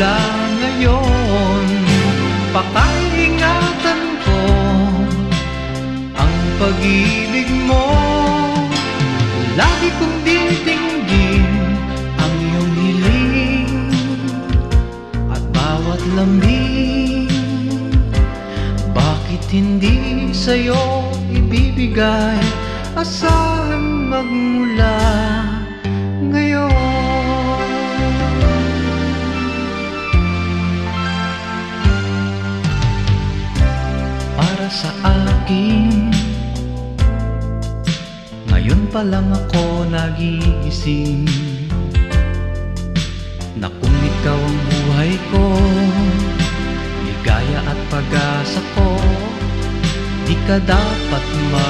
magmula ngayon. Pakaingatan ko ang pag-ibig mo. Lagi kong ditinggin ang iyong hiling at bawat lambing. Bakit hindi sa'yo ibibigay? Asahan magmula ngayon. Para sa akin, ngayon pa lang ako nagigising na kung ikaw ang buhay ko, ligaya at pag-asa ko, di ka dapat